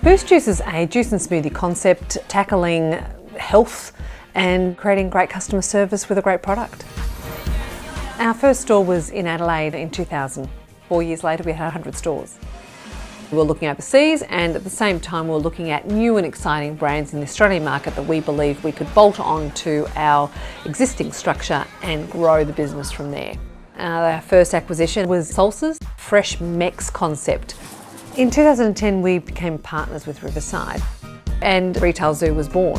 Boost Juice is a juice and smoothie concept tackling health and creating great customer service with a great product. Our first store was in Adelaide in 2000. 4 years later we had 100 stores. We were looking overseas, and at the same time we were looking at new and exciting brands in the Australian market that we believed we could bolt on to our existing structure and grow the business from there. Our first acquisition was Salsa's fresh Mex concept. In 2010 we became partners with Riverside and Retail Zoo was born.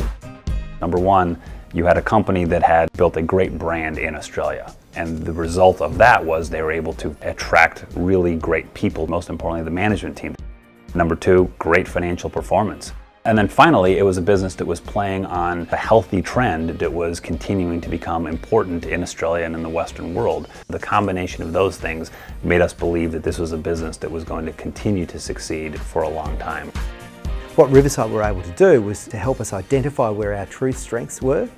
Number one, you had a company that had built a great brand in Australia. And the result of that was they were able to attract really great people, most importantly the management team. Number two, great financial performance. And then finally, it was a business that was playing on a healthy trend that was continuing to become important in Australia and in the Western world. The combination of those things made us believe that this was a business that was going to continue to succeed for a long time. What Riverside were able to do was to help us identify where our true strengths were,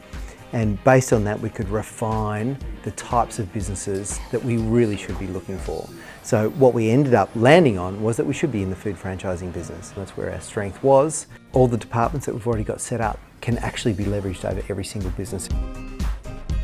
and based on that we could refine the types of businesses that we really should be looking for. So what we ended up landing on was that we should be in the food franchising business. That's where our strength was. All the departments that we've already got set up can actually be leveraged over every single business.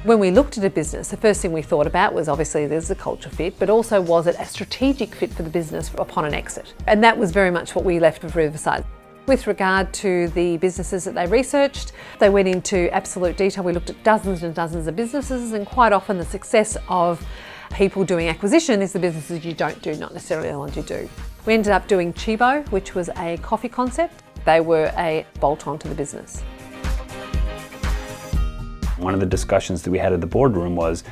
When we looked at a business, the first thing we thought about was obviously there's a culture fit, but also was it a strategic fit for the business upon an exit? And that was very much what we left with Riverside. With regard to the businesses that they researched, they went into absolute detail. We looked at dozens and dozens of businesses, and quite often the success of people doing acquisition is the businesses you don't do, not necessarily the ones you do. We ended up doing Cibo, which was a coffee concept. They were a bolt-on to the business. One of the discussions that we had at the boardroom was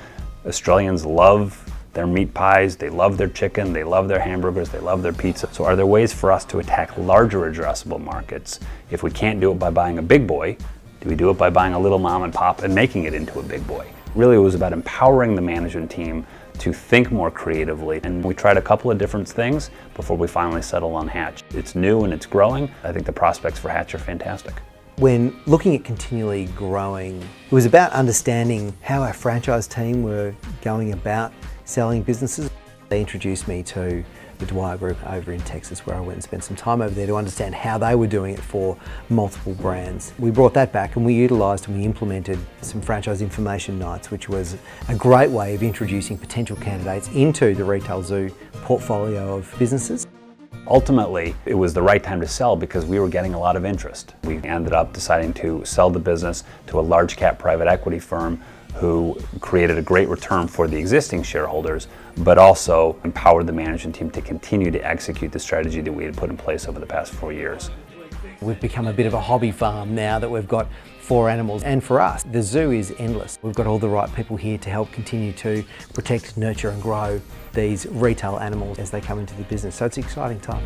Australians love their meat pies, they love their chicken, they love their hamburgers, they love their pizza. So are there ways for us to attack larger addressable markets? If we can't do it by buying a big boy, do we do it by buying a little mom and pop and making it into a big boy? Really, it was about empowering the management team to think more creatively. And we tried a couple of different things before we finally settled on Hatch. It's new and it's growing. I think the prospects for Hatch are fantastic. When looking at continually growing, it was about understanding how our franchise team were going about selling businesses. They introduced me to the Dwyer Group over in Texas, where I went and spent some time over there to understand how they were doing it for multiple brands. We brought that back and we utilised and we implemented some franchise information nights, which was a great way of introducing potential candidates into the Retail Zoo portfolio of businesses. Ultimately, it was the right time to sell because we were getting a lot of interest. We ended up deciding to sell the business to a large cap private equity firm who created a great return for the existing shareholders, but also empowered the management team to continue to execute the strategy that we had put in place over the past 4 years. We've become a bit of a hobby farm now that we've got 4 animals, and for us the zoo is endless. We've got all the right people here to help continue to protect, nurture and grow these retail animals as they come into the business, so it's an exciting time.